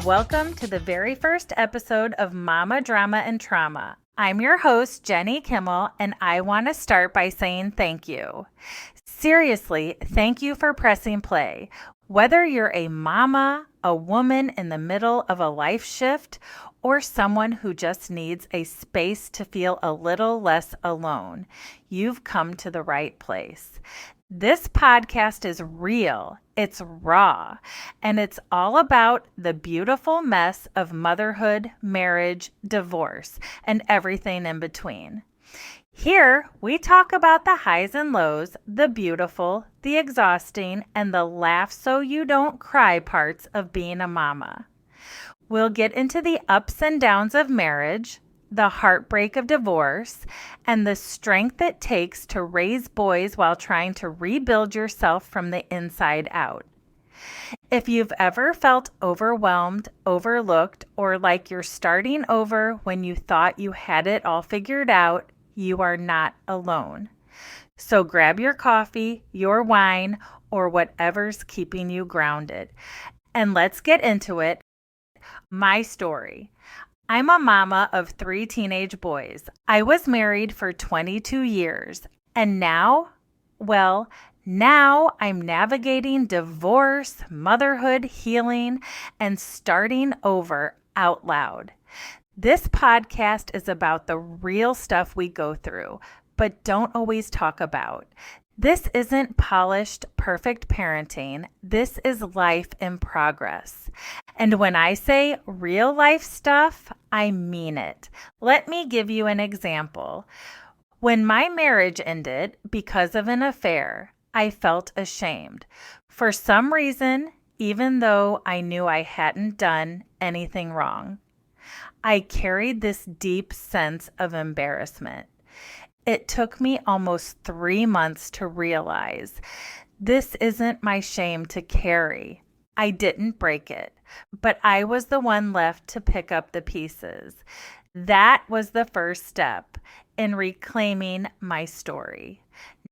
and welcome to the very first episode of Momma Drama and Trauma. I'm your host, Jenny Kuemmel, and I want to start by saying thank you. Seriously, thank you for pressing play. Whether you're a mama, a woman in the middle of a life shift, or someone who just needs a space to feel a little less alone, you've come to the right place. This podcast is real, it's raw, and it's all about the beautiful mess of motherhood, marriage, divorce, and everything in between. Here, we talk about the highs and lows, the beautiful, the exhausting, and the laugh so you don't cry parts of being a mama. We'll get into the ups and downs of marriage, the heartbreak of divorce, and the strength it takes to raise boys while trying to rebuild yourself from the inside out. If you've ever felt overwhelmed, overlooked, or like you're starting over when you thought you had it all figured out, you are not alone. So grab your coffee, your wine, or whatever's keeping you grounded. And let's get into it. My story. I'm a mama of 3 teenage boys. I was married for 22 years. And now I'm navigating divorce, motherhood, healing, and starting over out loud. This podcast is about the real stuff we go through, but don't always talk about. This isn't polished, perfect parenting. This is life in progress. And when I say real life stuff, I mean it. Let me give you an example. When my marriage ended because of an affair, I felt ashamed. For some reason, even though I knew I hadn't done anything wrong, I carried this deep sense of embarrassment. It took me almost 3 months to realize this isn't my shame to carry. I didn't break it, but I was the one left to pick up the pieces. That was the first step in reclaiming my story.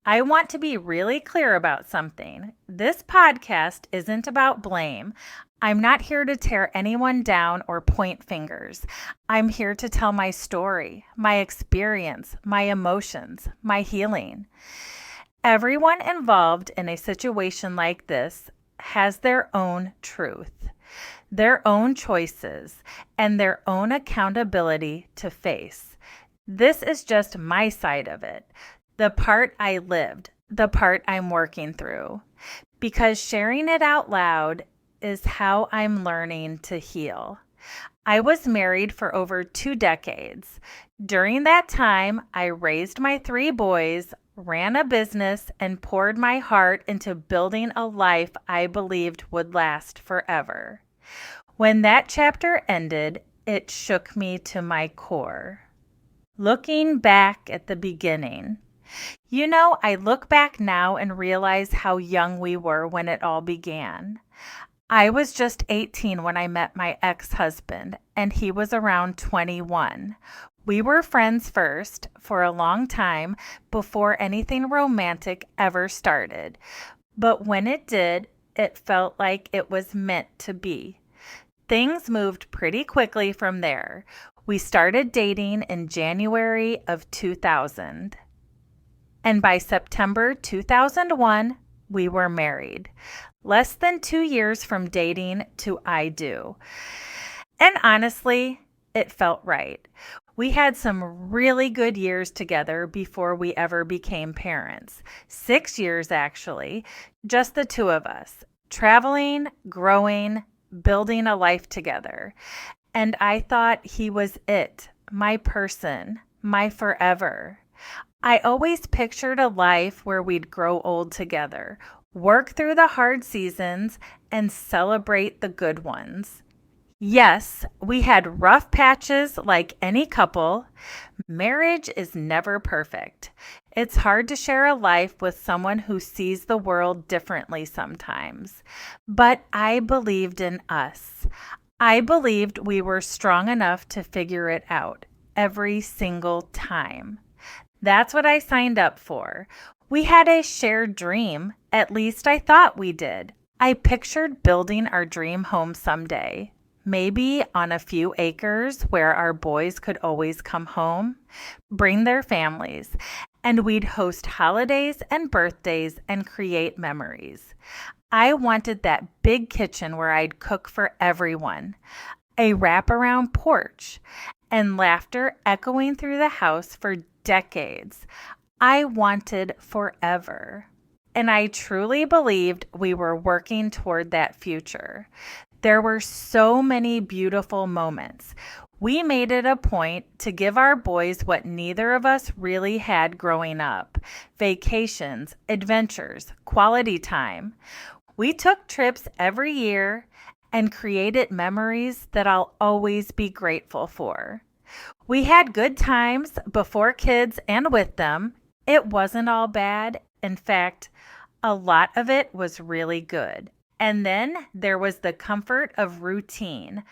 I want to be really clear about something. This podcast isn't about blame. I'm not here to tear anyone down or point fingers. I'm here to tell my story, my experience, my emotions, my healing. Everyone involved in a situation like this has their own truth, their own choices, and their own accountability to face. This is just my side of it, the part I lived, the part I'm working through, because sharing it out loud is how I'm learning to heal. I was married for over 2 decades. During that time, I raised my 3 boys, ran a business, and poured my heart into building a life I believed would last forever. When that chapter ended, it shook me to my core. Looking back at the beginning, I look back now and realize how young we were when it all began. I was just 18 when I met my ex-husband, and he was around 21. We were friends first for a long time before anything romantic ever started. But when it did, it felt like it was meant to be. Things moved pretty quickly from there. We started dating in January of 2000. And by September 2001, we were married. Less than 2 years from dating to I do. And honestly, it felt right. We had some really good years together before we ever became parents. 6 years, actually, just the 2 of us, traveling, growing, building a life together. And I thought he was it, my person, my forever. I always pictured a life where we'd grow old together, work through the hard seasons, and celebrate the good ones. Yes, we had rough patches like any couple. Marriage is never perfect. It's hard to share a life with someone who sees the world differently sometimes. But I believed in us. I believed we were strong enough to figure it out every single time. That's what I signed up for. We had a shared dream. At least I thought we did. I pictured building our dream home someday. maybe on a few acres where our boys could always come home, bring their families, and we'd host holidays and birthdays and create memories. I wanted that big kitchen where I'd cook for everyone, a wraparound porch, and laughter echoing through the house for decades. I wanted forever. And I truly believed we were working toward that future. There were so many beautiful moments. We made it a point to give our boys what neither of us really had growing up: vacations, adventures, quality time. We took trips every year and created memories that I'll always be grateful for. We had good times before kids and with them. It wasn't all bad. In fact, a lot of it was really good. And then there was the comfort of routine.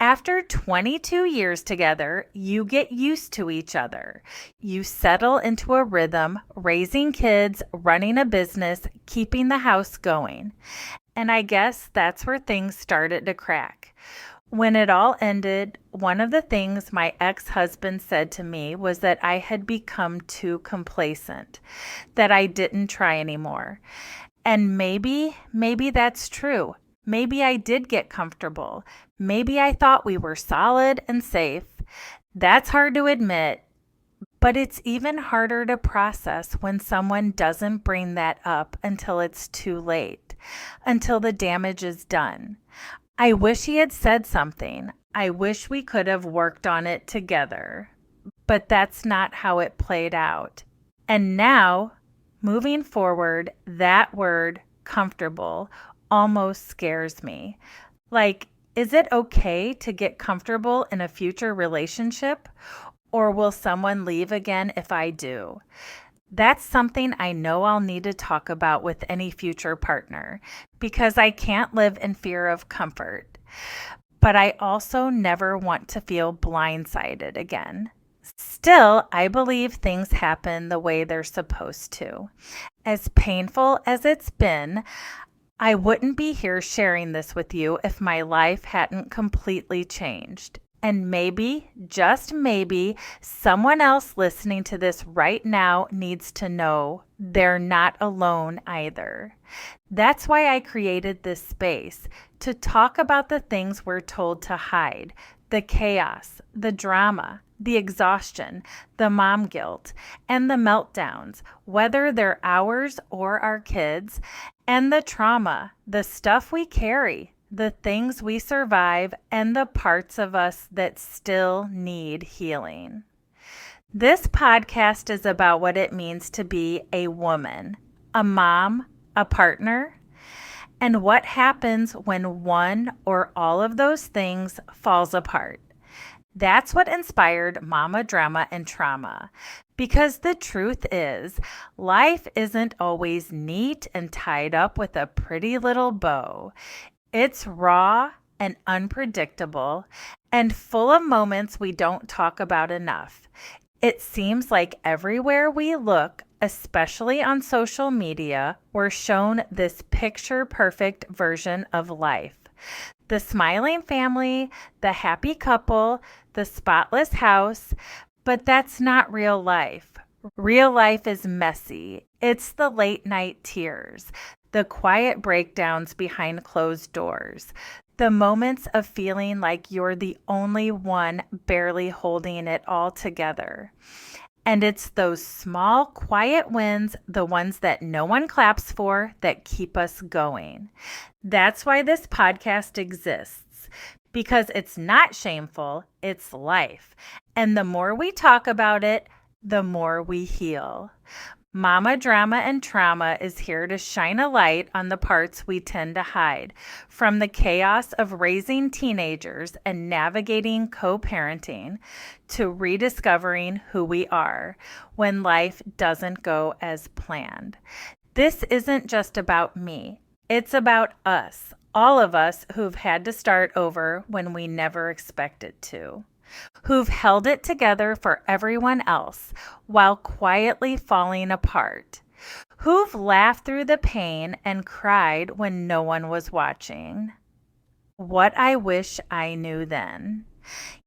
After 22 years together, you get used to each other. You settle into a rhythm, raising kids, running a business, keeping the house going. And I guess that's where things started to crack. When it all ended, one of the things my ex-husband said to me was that I had become too complacent, that I didn't try anymore. And maybe that's true. Maybe I did get comfortable. Maybe I thought we were solid and safe. That's hard to admit, but it's even harder to process when someone doesn't bring that up until it's too late, until the damage is done. I wish he had said something. I wish we could have worked on it together. But that's not how it played out. And now, moving forward, that word, comfortable, almost scares me. Like, is it okay to get comfortable in a future relationship? Or will someone leave again if I do? That's something I know I'll need to talk about with any future partner, because I can't live in fear of comfort. But I also never want to feel blindsided again. Still, I believe things happen the way they're supposed to. As painful as it's been, I wouldn't be here sharing this with you if my life hadn't completely changed. And maybe, just maybe, someone else listening to this right now needs to know they're not alone either. That's why I created this space, to talk about the things we're told to hide, the chaos, the drama, the exhaustion, the mom guilt, and the meltdowns, whether they're ours or our kids, and the trauma, the stuff we carry, the things we survive, and the parts of us that still need healing. This podcast is about what it means to be a woman, a mom, a partner, and what happens when one or all of those things falls apart. That's what inspired Momma Drama and Trauma. Because the truth is, life isn't always neat and tied up with a pretty little bow. It's raw and unpredictable and full of moments we don't talk about enough. It seems like everywhere we look, especially on social media, we're shown this picture-perfect version of life. The smiling family, the happy couple, the spotless house, but that's not real life. Real life is messy. It's the late night tears, the quiet breakdowns behind closed doors, the moments of feeling like you're the only one barely holding it all together. And it's those small, quiet wins, the ones that no one claps for, that keep us going. That's why this podcast exists, because it's not shameful, it's life. And the more we talk about it, the more we heal. Momma Drama and Trauma is here to shine a light on the parts we tend to hide, from the chaos of raising teenagers and navigating co-parenting to rediscovering who we are when life doesn't go as planned. This isn't just about me. It's about us, all of us who've had to start over when we never expected to, who've held it together for everyone else while quietly falling apart, who've laughed through the pain and cried when no one was watching. What I wish I knew then.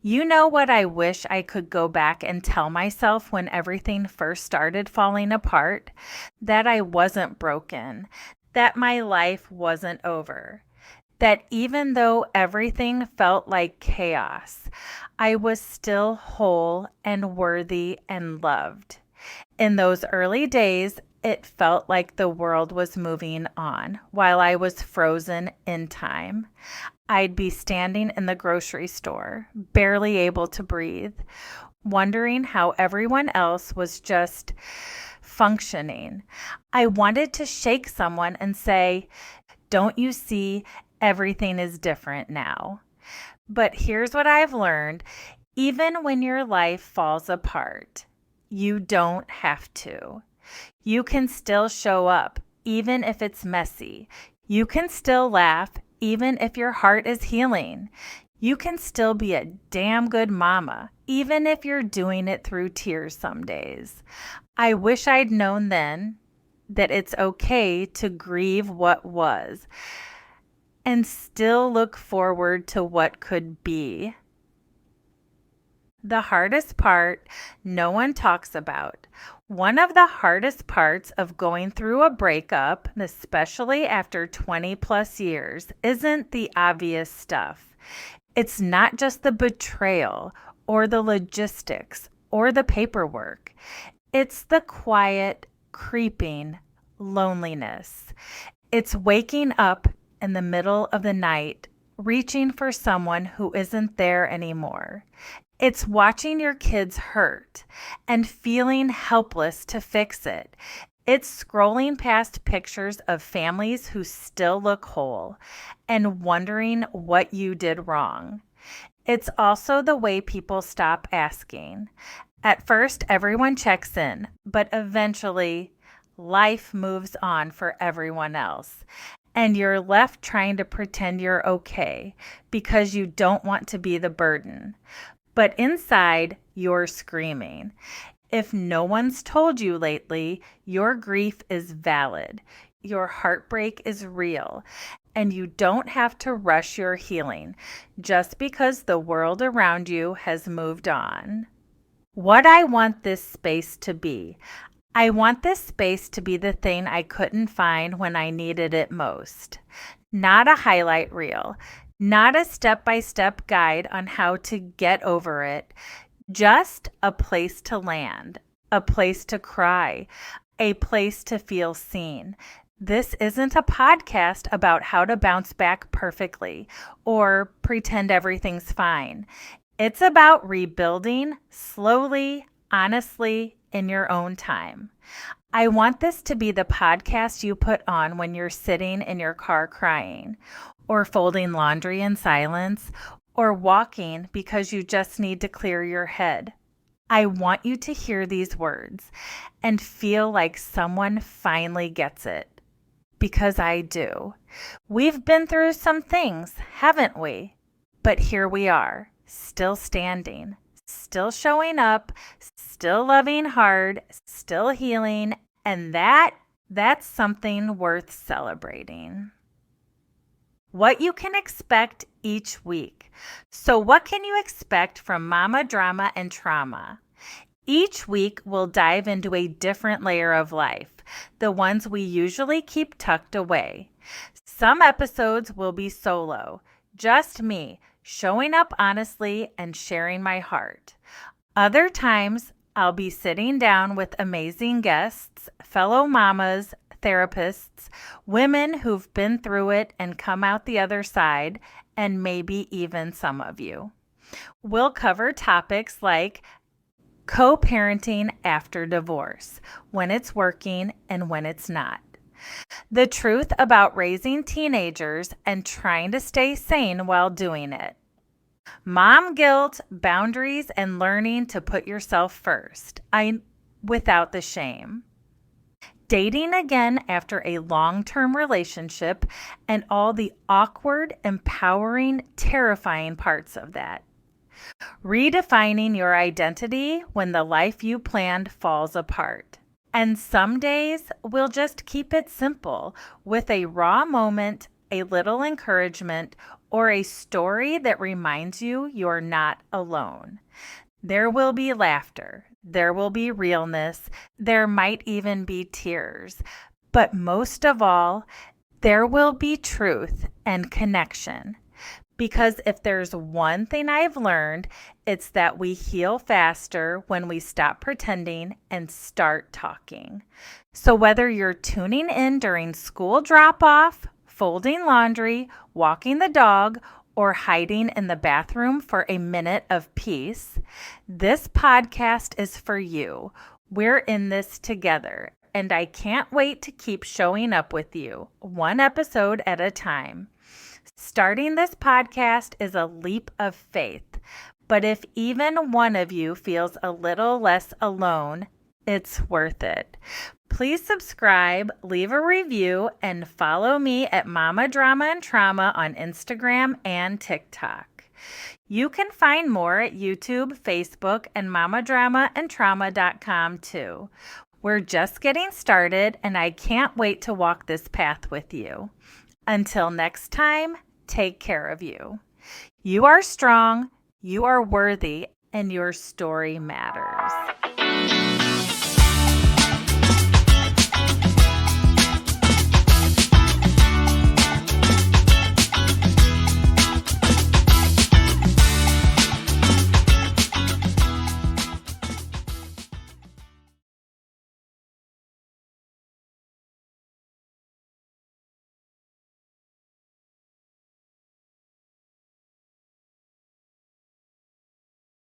You know what I wish I could go back and tell myself when everything first started falling apart? That I wasn't broken, that my life wasn't over, that even though everything felt like chaos, I was still whole and worthy and loved. In those early days, it felt like the world was moving on while I was frozen in time. I'd be standing in the grocery store, barely able to breathe, wondering how everyone else was just functioning. I wanted to shake someone and say, "Don't you see, everything is different now." But here's what I've learned. Even when your life falls apart, you don't have to. You can still show up, even if it's messy. You can still laugh, even if your heart is healing. You can still be a damn good mama, even if you're doing it through tears some days. I wish I'd known then that it's okay to grieve what was and still look forward to what could be. The hardest part no one talks about. One of the hardest parts of going through a breakup, especially after 20 plus years, isn't the obvious stuff. It's not just the betrayal or the logistics or the paperwork. It's the quiet, creeping loneliness. It's waking up in the middle of the night, reaching for someone who isn't there anymore. It's watching your kids hurt and feeling helpless to fix it. It's scrolling past pictures of families who still look whole and wondering what you did wrong. It's also the way people stop asking. At first, everyone checks in, but eventually, life moves on for everyone else. And you're left trying to pretend you're okay because you don't want to be the burden. But inside, you're screaming. If no one's told you lately, your grief is valid. Your heartbreak is real. And you don't have to rush your healing just because the world around you has moved on. What I want this space to be. I want this space to be the thing I couldn't find when I needed it most. Not a highlight reel. Not a step-by-step guide on how to get over it, just a place to land, a place to cry, a place to feel seen. This isn't a podcast about how to bounce back perfectly or pretend everything's fine. It's about rebuilding slowly, honestly, in your own time. I want this to be the podcast you put on when you're sitting in your car crying, or folding laundry in silence, or walking because you just need to clear your head. I want you to hear these words and feel like someone finally gets it. Because I do. We've been through some things, haven't we? But here we are, still standing, still showing up, still loving hard, still healing, and that's something worth celebrating. What you can expect each week. So what can you expect from Momma Drama and Trauma? Each week, we'll dive into a different layer of life, the ones we usually keep tucked away. Some episodes will be solo, just me, showing up honestly and sharing my heart. Other times, I'll be sitting down with amazing guests, fellow mamas, therapists, women who've been through it and come out the other side, and maybe even some of you. We'll cover topics like co-parenting after divorce, when it's working and when it's not. The truth about raising teenagers and trying to stay sane while doing it. Mom guilt, boundaries, and learning to put yourself first, without the shame. Dating again after a long-term relationship and all the awkward, empowering, terrifying parts of that. Redefining your identity when the life you planned falls apart. And some days we'll just keep it simple with a raw moment, a little encouragement, or a story that reminds you you're not alone. There will be laughter. There will be realness. There might even be tears. But most of all, there will be truth and connection. Because if there's one thing I've learned, it's that we heal faster when we stop pretending and start talking. So whether you're tuning in during school drop-off, folding laundry, walking the dog, or hiding in the bathroom for a minute of peace, this podcast is for you. We're in this together, and I can't wait to keep showing up with you, one episode at a time. Starting this podcast is a leap of faith, but if even one of you feels a little less alone, it's worth it. Please subscribe, leave a review, and follow me at Momma Drama and Trauma on Instagram and TikTok. You can find more at YouTube, Facebook, and mommadramaandtrauma.com too. We're just getting started, and I can't wait to walk this path with you. Until next time, take care of you. You are strong, you are worthy, and your story matters.